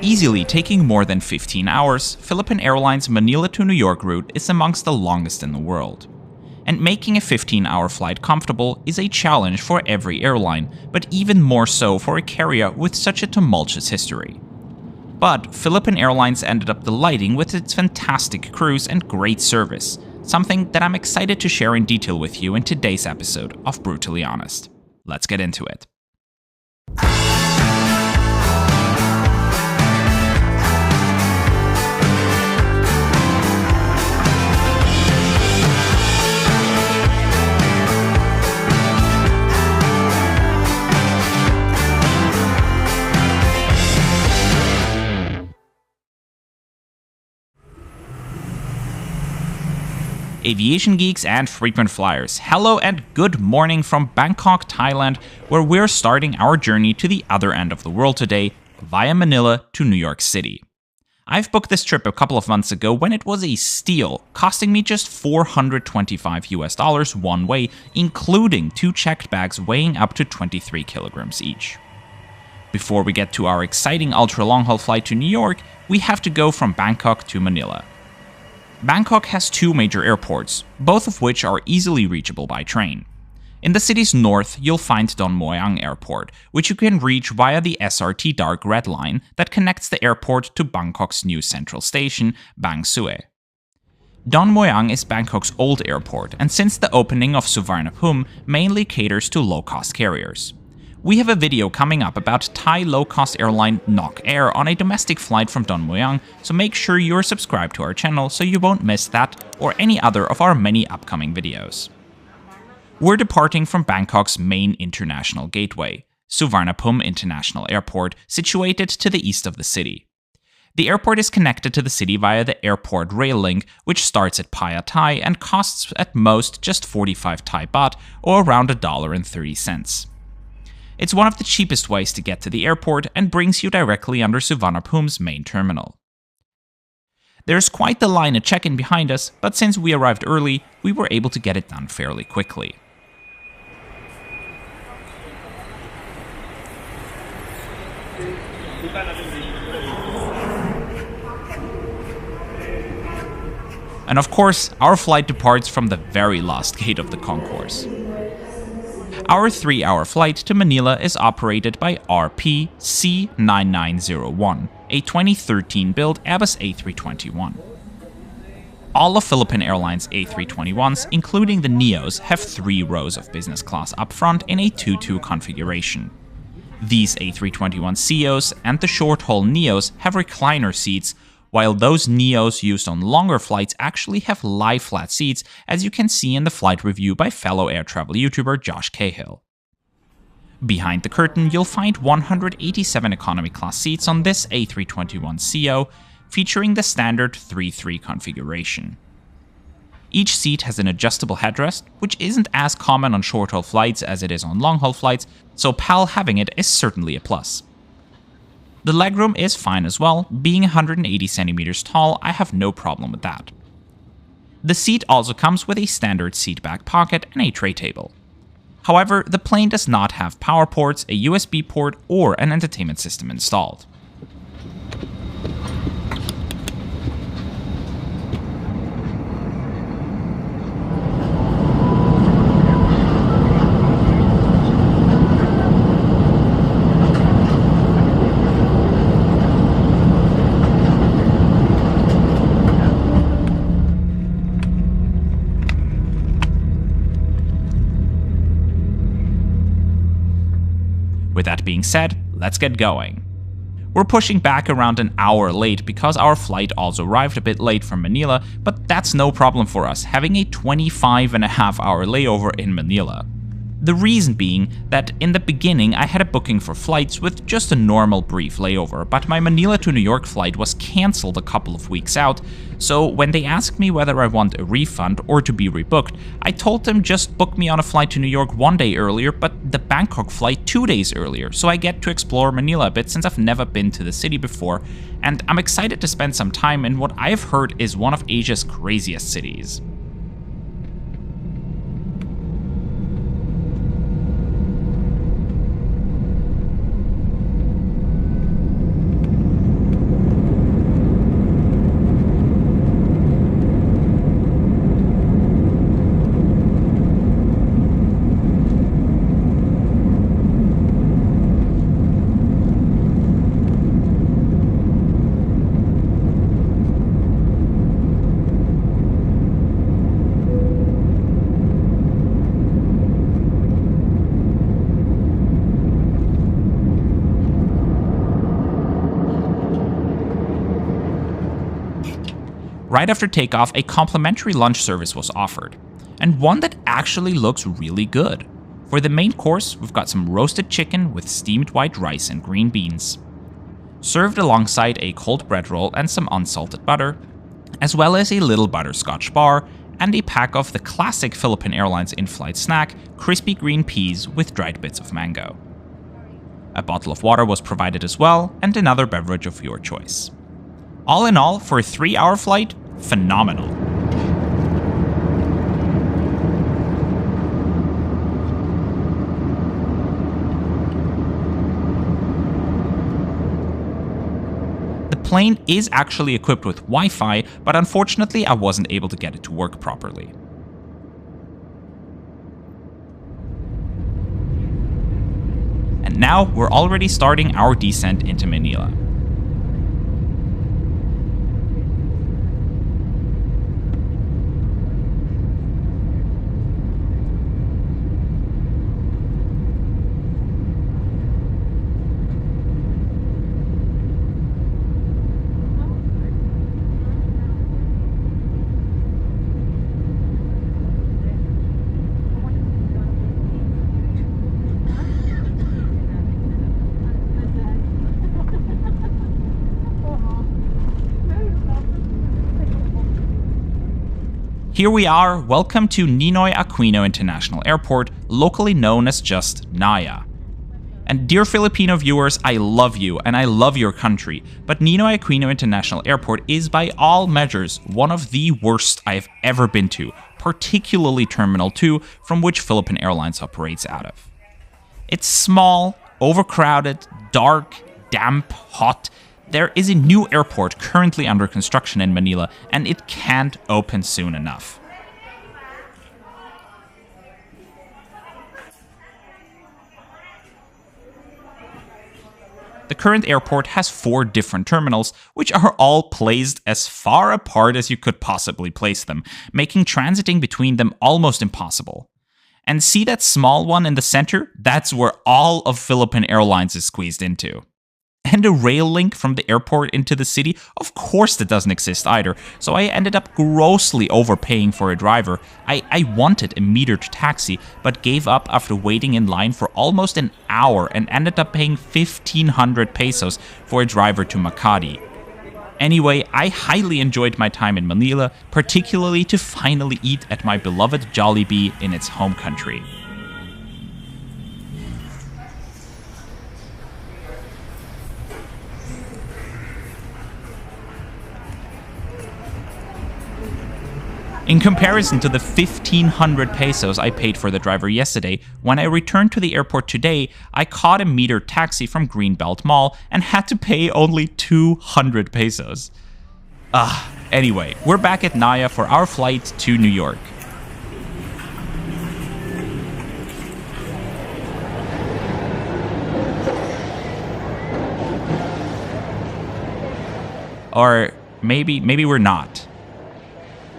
Easily taking more than 15 hours, Philippine Airlines' Manila to New York route is amongst the longest in the world. And making a 15-hour flight comfortable is a challenge for every airline, but even more so for a carrier with such a tumultuous history. But Philippine Airlines ended up delighting with its fantastic crews and great service, something that I'm excited to share in detail with you in today's episode of Brutally Honest. Let's get into it. Aviation geeks and frequent flyers, hello and good morning from Bangkok, Thailand, where we're starting our journey to the other end of the world today, via Manila to New York City. I've booked this trip a couple of months ago when it was a steal, costing me just $425 one way, including 2 checked bags weighing up to 23 kilograms each. Before we get to our exciting ultra-long-haul flight to New York, we have to go from Bangkok to Manila. Bangkok has 2 major airports, both of which are easily reachable by train. In the city's north, you'll find Don Mueang Airport, which you can reach via the SRT Dark Red Line that connects the airport to Bangkok's new central station, Bang Sue. Don Mueang is Bangkok's old airport, and since the opening of Suvarnabhumi, mainly caters to low-cost carriers. We have a video coming up about Thai low-cost airline Nok Air on a domestic flight from Don Mueang, so make sure you're subscribed to our channel so you won't miss that or any other of our many upcoming videos. We're departing from Bangkok's main international gateway, Suvarnabhumi International Airport, situated to the east of the city. The airport is connected to the city via the airport rail link, which starts at Phaya Thai and costs at most just 45 Thai baht or around $1.30. It's one of the cheapest ways to get to the airport and brings you directly under Suvarnabhumi's main terminal. There's quite the line at check-in behind us, but since we arrived early, we were able to get it done fairly quickly. And of course, our flight departs from the very last gate of the concourse. Our 3-hour flight to Manila is operated by RPC9901, a 2013 build Airbus A321. All of Philippine Airlines A321s, including the Neos, have 3 rows of business class up front in a 2-2 configuration. These A321ceos and the short-haul Neos have recliner seats, while those Neos used on longer flights actually have lie-flat seats, as you can see in the flight review by fellow air travel YouTuber Josh Cahill. Behind the curtain, you'll find 187 economy class seats on this A321ceo, featuring the standard 3-3 configuration. Each seat has an adjustable headrest, which isn't as common on short-haul flights as it is on long-haul flights, so PAL having it is certainly a plus. The legroom is fine as well, being 180 centimeters tall, I have no problem with that. The seat also comes with a standard seat back pocket and a tray table. However, the plane does not have power ports, a USB port, or an entertainment system installed. With that being said, let's get going. We're pushing back around an hour late because our flight also arrived a bit late from Manila, but that's no problem for us, having a 25.5-hour layover in Manila. The reason being that in the beginning I had a booking for flights with just a normal brief layover, but my Manila to New York flight was cancelled a couple of weeks out, so when they asked me whether I want a refund or to be rebooked, I told them just book me on a flight to New York 1 day earlier, but the Bangkok flight 2 days earlier, so I get to explore Manila a bit since I've never been to the city before, and I'm excited to spend some time in what I've heard is one of Asia's craziest cities. Right after takeoff, a complimentary lunch service was offered, and one that actually looks really good. For the main course, we've got some roasted chicken with steamed white rice and green beans, served alongside a cold bread roll and some unsalted butter, as well as a little butterscotch bar and a pack of the classic Philippine Airlines in-flight snack, crispy green peas with dried bits of mango. A bottle of water was provided as well, and another beverage of your choice. All in all, for a 3-hour flight, phenomenal. The plane is actually equipped with Wi-Fi, but unfortunately I wasn't able to get it to work properly. And now we're already starting our descent into Manila. Here we are, welcome to Ninoy Aquino International Airport, locally known as just NAIA. And dear Filipino viewers, I love you and I love your country, but Ninoy Aquino International Airport is by all measures one of the worst I've ever been to, particularly Terminal 2, from which Philippine Airlines operates out of. It's small, overcrowded, dark, damp, hot. There is a new airport currently under construction in Manila, and it can't open soon enough. The current airport has 4 different terminals, which are all placed as far apart as you could possibly place them, making transiting between them almost impossible. And see that small one in the center? That's where all of Philippine Airlines is squeezed into. And a rail link from the airport into the city? Of course that doesn't exist either, so I ended up grossly overpaying for a driver. I wanted a metered taxi, but gave up after waiting in line for almost an hour and ended up paying 1,500 pesos for a driver to Makati. Anyway, I highly enjoyed my time in Manila, particularly to finally eat at my beloved Jollibee in its home country. In comparison to the 1,500 pesos I paid for the driver yesterday, when I returned to the airport today, I caught a metered taxi from Greenbelt Mall and had to pay only 200 pesos. Anyway, we're back at NAIA for our flight to New York. Or maybe we're not.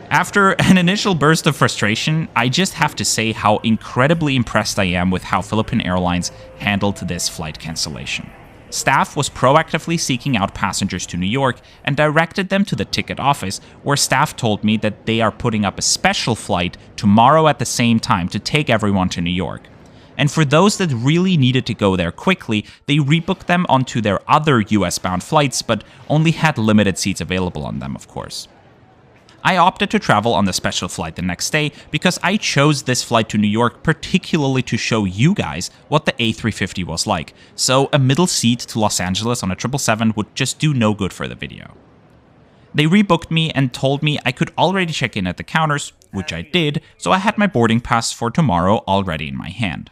After an initial burst of frustration, I just have to say how incredibly impressed I am with how Philippine Airlines handled this flight cancellation. Staff was proactively seeking out passengers to New York and directed them to the ticket office, where staff told me that they are putting up a special flight tomorrow at the same time to take everyone to New York. And for those that really needed to go there quickly, they rebooked them onto their other US-bound flights, but only had limited seats available on them, of course. I opted to travel on the special flight the next day because I chose this flight to New York particularly to show you guys what the A350 was like, so a middle seat to Los Angeles on a 777 would just do no good for the video. They rebooked me and told me I could already check in at the counters, which I did, so I had my boarding pass for tomorrow already in my hand.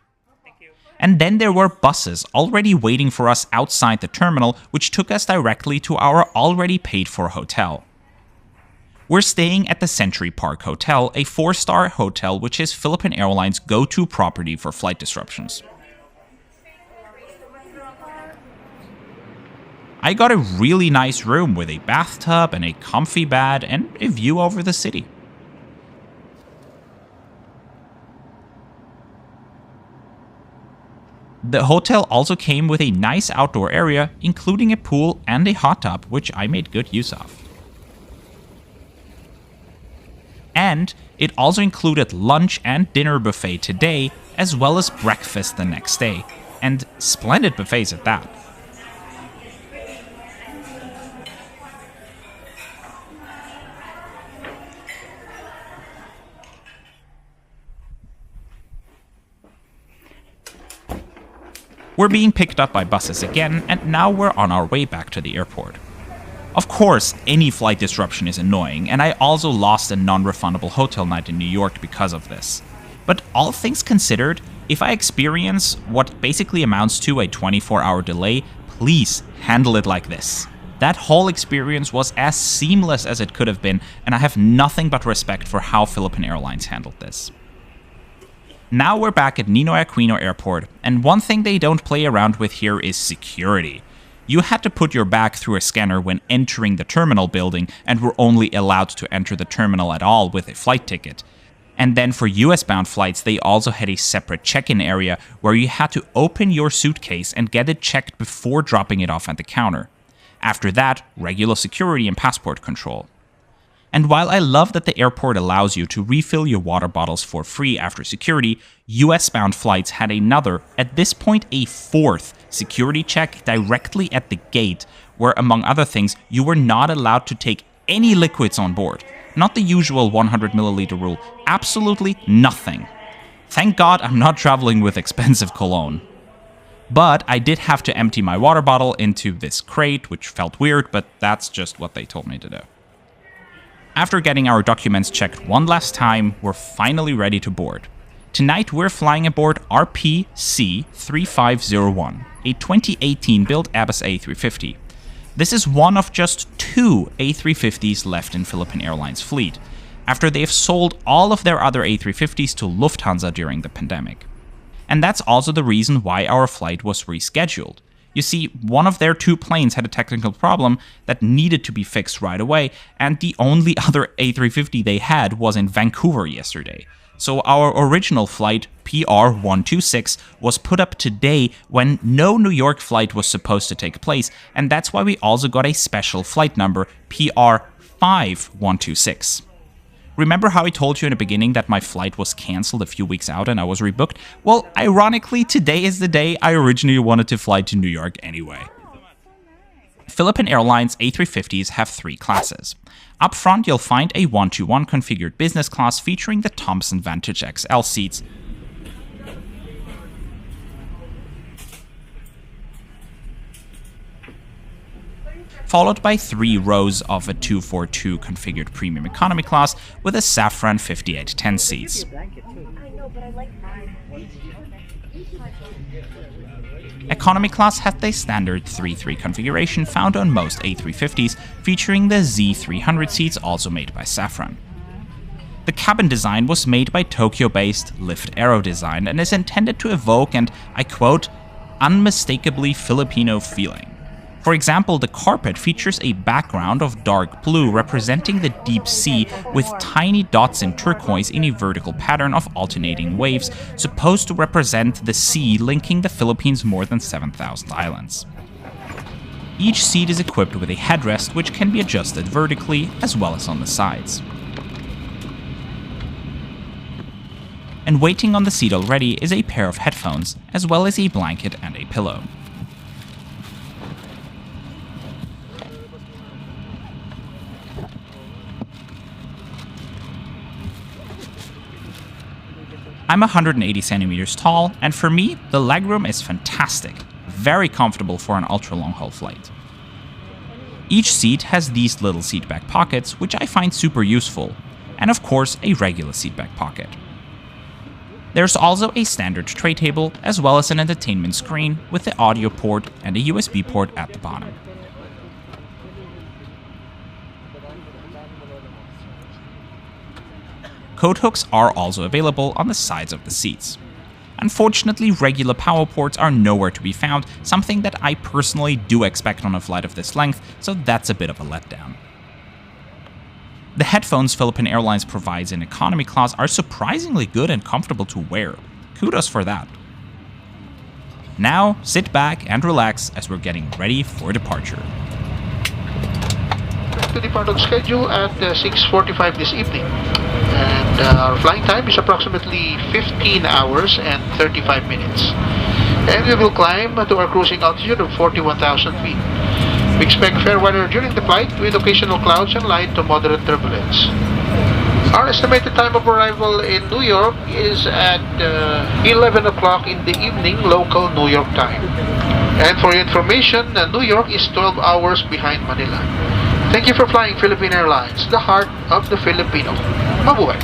And then there were buses already waiting for us outside the terminal, which took us directly to our already paid-for hotel. We're staying at the Century Park Hotel, a 4-star hotel which is Philippine Airlines' go-to property for flight disruptions. I got a really nice room with a bathtub and a comfy bed and a view over the city. The hotel also came with a nice outdoor area, including a pool and a hot tub, which I made good use of. And it also included lunch and dinner buffet today, as well as breakfast the next day. And splendid buffets at that. We're being picked up by buses again, and now we're on our way back to the airport. Of course, any flight disruption is annoying, and I also lost a non-refundable hotel night in New York because of this. But all things considered, if I experience what basically amounts to a 24-hour delay, please handle it like this. That whole experience was as seamless as it could have been, and I have nothing but respect for how Philippine Airlines handled this. Now we're back at Ninoy Aquino Airport, and one thing they don't play around with here is security. You had to put your bag through a scanner when entering the terminal building and were only allowed to enter the terminal at all with a flight ticket. And then for US-bound flights, they also had a separate check-in area where you had to open your suitcase and get it checked before dropping it off at the counter. After that, regular security and passport control. And while I love that the airport allows you to refill your water bottles for free after security, US-bound flights had another, at this point a fourth, security check directly at the gate, where among other things, you were not allowed to take any liquids on board. Not the usual 100 milliliter rule, absolutely nothing. Thank God I'm not traveling with expensive cologne. But I did have to empty my water bottle into this crate, which felt weird, but that's just what they told me to do. After getting our documents checked one last time, we're finally ready to board. Tonight we're flying aboard RPC-3501, a 2018-built Airbus A350. This is one of just 2 A350s left in Philippine Airlines fleet, after they've sold all of their other A350s to Lufthansa during the pandemic. And that's also the reason why our flight was rescheduled. You see, one of their 2 planes had a technical problem that needed to be fixed right away, and the only other A350 they had was in Vancouver yesterday. So our original flight, PR-126, was put up today when no New York flight was supposed to take place, and that's why we also got a special flight number, PR-5126. Remember how I told you in the beginning that my flight was cancelled a few weeks out and I was rebooked? Well, ironically, today is the day I originally wanted to fly to New York anyway. Philippine Airlines A350s have 3 classes. Up front, you'll find a 1-to-1 configured business class featuring the Thomson Vantage XL seats, followed by 3 rows of a 2-4-2 configured premium economy class with a Safran 5810 seats. Economy class had the standard 3-3 configuration found on most A350s, featuring the Z300 seats also made by Safran. The cabin design was made by Tokyo-based Lift Aero Design and is intended to evoke and, I quote, unmistakably Filipino feeling. For example, the carpet features a background of dark blue representing the deep sea with tiny dots in turquoise in a vertical pattern of alternating waves, supposed to represent the sea linking the Philippines' more than 7,000 islands. Each seat is equipped with a headrest which can be adjusted vertically as well as on the sides. And waiting on the seat already is a pair of headphones, as well as a blanket and a pillow. I'm 180 centimeters tall, and for me, the legroom is fantastic, very comfortable for an ultra-long haul flight. Each seat has these little seatback pockets, which I find super useful, and of course a regular seatback pocket. There's also a standard tray table, as well as an entertainment screen with the audio port and a USB port at the bottom. Coat hooks are also available on the sides of the seats. Unfortunately, regular power ports are nowhere to be found, something that I personally do expect on a flight of this length, so that's a bit of a letdown. The headphones Philippine Airlines provides in economy class are surprisingly good and comfortable to wear. Kudos for that. Now, sit back and relax as we're getting ready for departure. expect to depart on schedule at 6:45 this evening. And our flying time is approximately 15 hours and 35 minutes. And we will climb to our cruising altitude of 41,000 feet. We expect fair weather during the flight with occasional clouds and light to moderate turbulence. Our estimated time of arrival in New York is at 11 o'clock in the evening local New York time. And for your information, New York is 12 hours behind Manila. Thank you for flying Philippine Airlines, the heart of the Filipino. Mabuhay!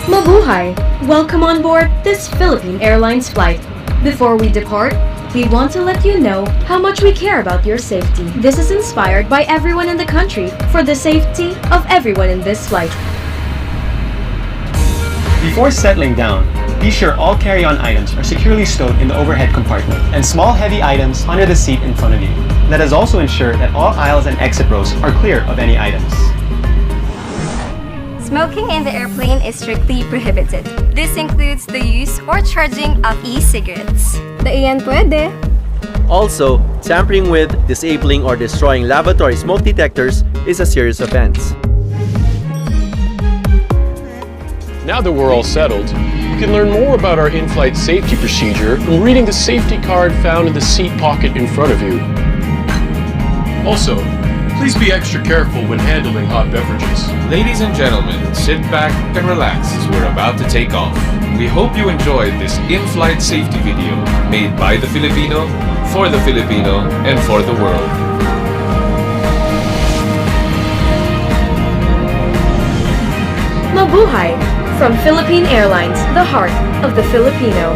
Mabuhay! Welcome on board this Philippine Airlines flight. Before we depart, we want to let you know how much we care about your safety. This is inspired by everyone in the country for the safety of everyone in this flight. Before settling down, be sure all carry-on items are securely stowed in the overhead compartment and small heavy items under the seat in front of you. Let us also ensure that all aisles and exit rows are clear of any items. Smoking in the airplane is strictly prohibited. This includes the use or charging of e-cigarettes. Iyan pwede. Also, tampering with, disabling, or destroying lavatory smoke detectors is a serious offense. Now that we're all settled, you can learn more about our in-flight safety procedure when reading the safety card found in the seat pocket in front of you. Also, please be extra careful when handling hot beverages. Ladies and gentlemen, sit back and relax as we're about to take off. We hope you enjoyed this in-flight safety video made by the Filipino, for the Filipino, and for the world. Mabuhay! From Philippine Airlines, the heart of the Filipino.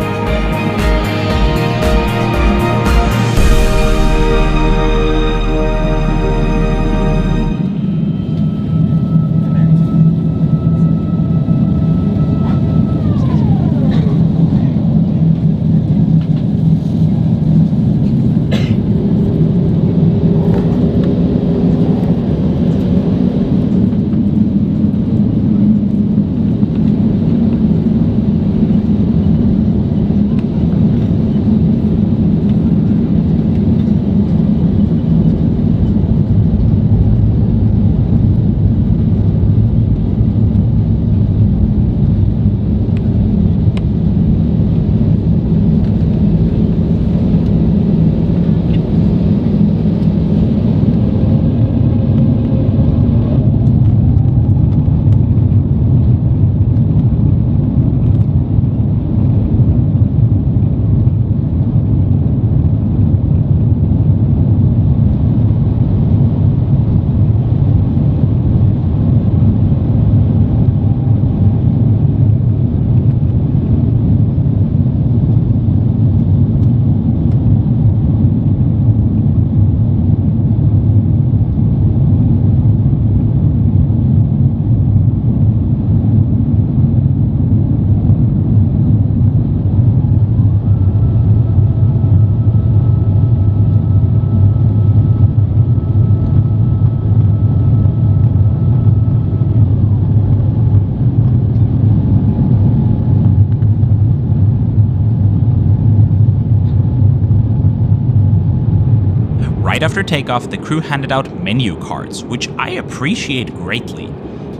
Right after takeoff, the crew handed out menu cards, which I appreciate greatly.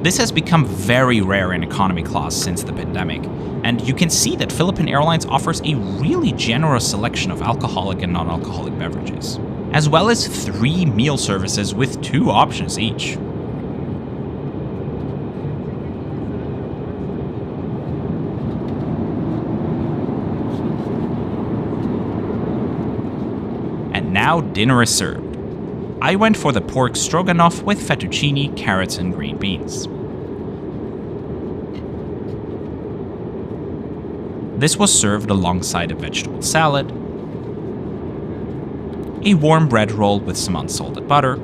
This has become very rare in economy class since the pandemic, and you can see that Philippine Airlines offers a really generous selection of alcoholic and non-alcoholic beverages, as well as 3 meal services with 2 options each. And now dinner is served. I went for the pork stroganoff with fettuccine, carrots, and green beans. This was served alongside a vegetable salad, a warm bread roll with some unsalted butter,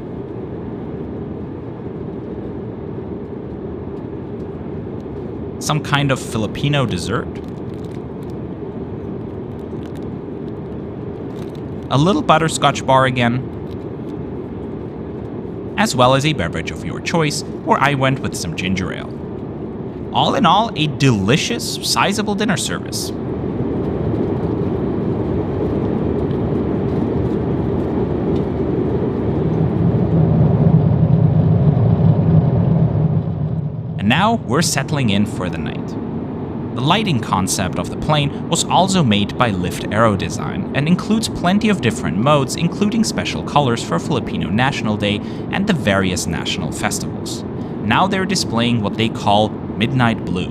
some kind of Filipino dessert, a little butterscotch bar again, as well as a beverage of your choice, where I went with some ginger ale. All in all, a delicious, sizable dinner service. And now we're settling in for the night. The lighting concept of the plane was also made by Lift Aero Design and includes plenty of different modes, including special colors for Filipino National Day and the various national festivals. Now they're displaying what they call Midnight Blue.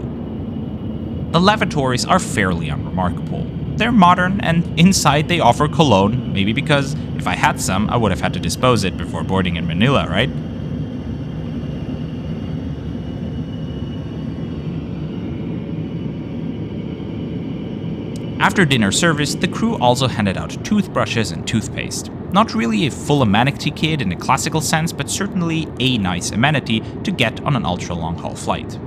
The lavatories are fairly unremarkable. They're modern, and inside they offer cologne, maybe because if I had some, I would have had to dispose it before boarding in Manila, right? After dinner service, the crew also handed out toothbrushes and toothpaste. Not really a full amenity kit in a classical sense, but certainly a nice amenity to get on an ultra-long-haul flight.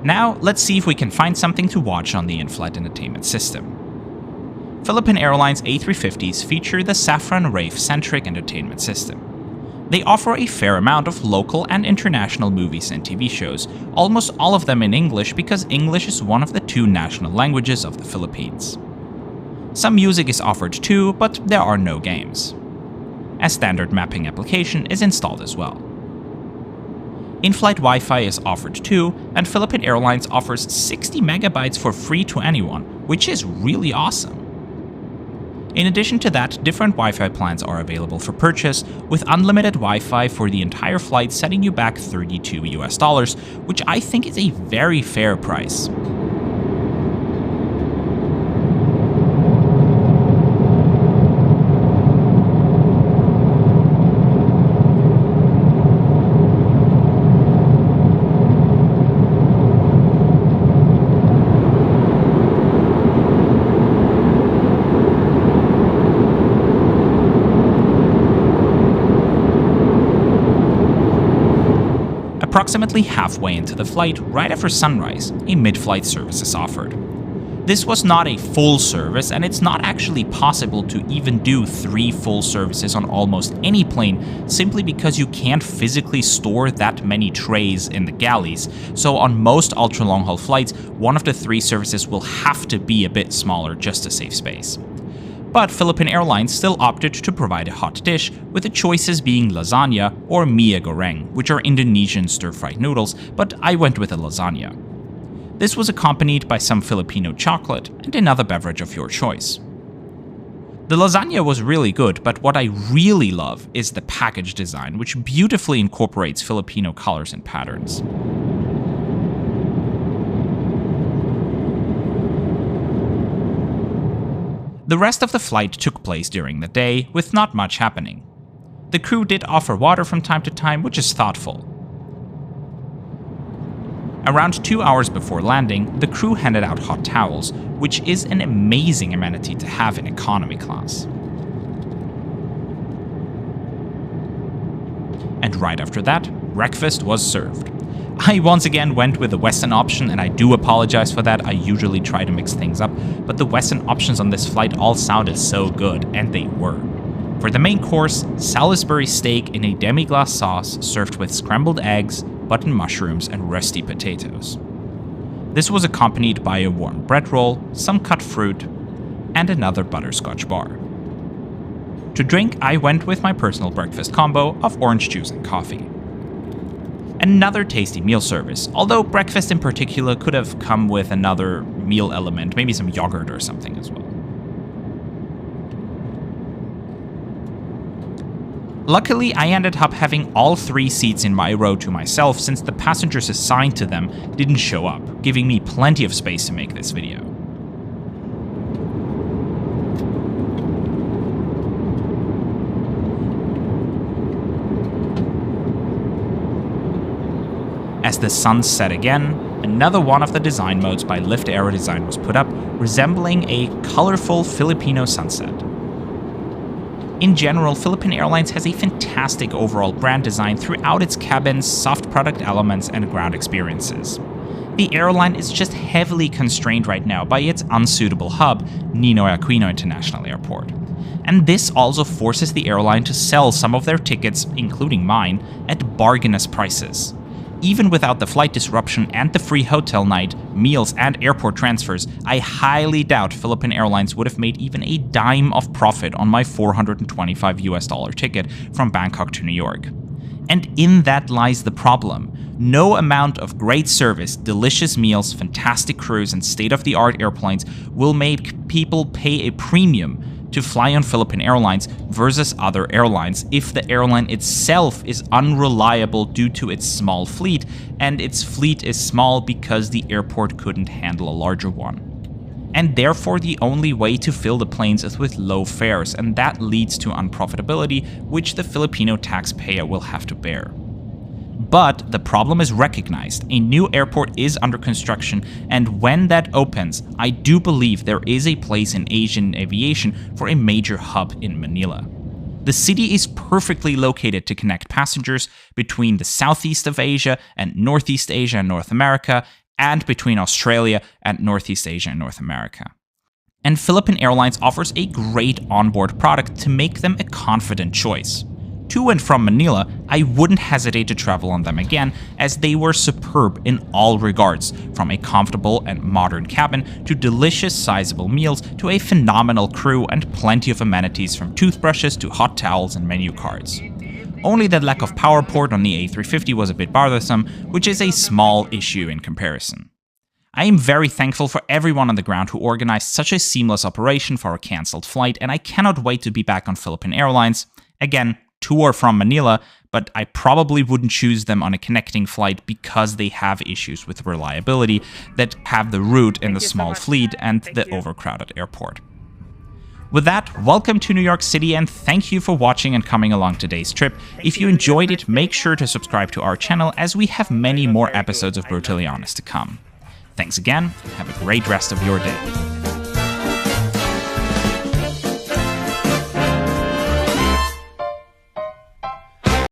Now, let's see if we can find something to watch on the in-flight entertainment system. Philippine Airlines A350s feature the Saffron Rave-centric entertainment system. They offer a fair amount of local and international movies and TV shows, almost all of them in English because English is one of the 2 national languages of the Philippines. Some music is offered too, but there are no games. A standard mapping application is installed as well. In-flight Wi-Fi is offered too, and Philippine Airlines offers 60 megabytes for free to anyone, which is really awesome. In addition to that, different Wi-Fi plans are available for purchase, with unlimited Wi-Fi for the entire flight setting you back $32 US, which I think is a very fair price. Approximately halfway into the flight, right after sunrise, a mid-flight service is offered. This was not a full service, and it's not actually possible to even do 3 full services on almost any plane simply because you can't physically store that many trays in the galleys, so on most ultra-long-haul flights, one of the 3 services will have to be a bit smaller just to save space. But Philippine Airlines still opted to provide a hot dish, with the choices being lasagna or mie goreng, which are Indonesian stir-fried noodles, but I went with a lasagna. This was accompanied by some Filipino chocolate and another beverage of your choice. The lasagna was really good, but what I really love is the package design, which beautifully incorporates Filipino colors and patterns. The rest of the flight took place during the day, with not much happening. The crew did offer water from time to time, which is thoughtful. Around 2 hours before landing, the crew handed out hot towels, which is an amazing amenity to have in economy class. And right after that, breakfast was served. I once again went with the Western option, and I do apologize for that. I usually try to mix things up, but the Western options on this flight all sounded so good, and they were. For the main course, Salisbury steak in a demi-glace sauce served with scrambled eggs, button mushrooms, and rusty potatoes. This was accompanied by a warm bread roll, some cut fruit, and another butterscotch bar. To drink, I went with my personal breakfast combo of orange juice and coffee. Another tasty meal service, although breakfast in particular could have come with another meal element, maybe some yogurt or something as well. Luckily, I ended up having all 3 seats in my row to myself since the passengers assigned to them didn't show up, giving me plenty of space to make this video. As the sun set again, another one of the design modes by Lift Aero Design was put up, resembling a colorful Filipino sunset. In general, Philippine Airlines has a fantastic overall brand design throughout its cabins, soft product elements, and ground experiences. The airline is just heavily constrained right now by its unsuitable hub, Ninoy Aquino International Airport. And this also forces the airline to sell some of their tickets, including mine, at bargainous prices. Even without the flight disruption and the free hotel night, meals and airport transfers, I highly doubt Philippine Airlines would have made even a dime of profit on my $425 ticket from Bangkok to New York. And in that lies the problem. No amount of great service, delicious meals, fantastic crews, and state-of-the-art airplanes will make people pay a premium to fly on Philippine Airlines versus other airlines if the airline itself is unreliable due to its small fleet, and its fleet is small because the airport couldn't handle a larger one. And therefore the only way to fill the planes is with low fares, and that leads to unprofitability, which the Filipino taxpayer will have to bear. But the problem is recognized. A new airport is under construction, and when that opens, I do believe there is a place in Asian aviation for a major hub in Manila. The city is perfectly located to connect passengers between the Southeast of Asia and Northeast Asia and North America, and between Australia and Northeast Asia and North America. And Philippine Airlines offers a great onboard product to make them a confident choice. To and from Manila, I wouldn't hesitate to travel on them again, as they were superb in all regards, from a comfortable and modern cabin to delicious sizable meals to a phenomenal crew and plenty of amenities from toothbrushes to hot towels and menu cards. Only the lack of power port on the A350 was a bit bothersome, which is a small issue in comparison. I am very thankful for everyone on the ground who organized such a seamless operation for a cancelled flight, and I cannot wait to be back on Philippine Airlines. Again, to or from Manila, but I probably wouldn't choose them on a connecting flight because they have issues with reliability that have the route in the small fleet and the overcrowded airport. With that, welcome to New York City, and thank you for watching and coming along today's trip. If you enjoyed it, make sure to subscribe to our channel, as we have many more episodes of Brutally Honest to come. Thanks again, have a great rest of your day.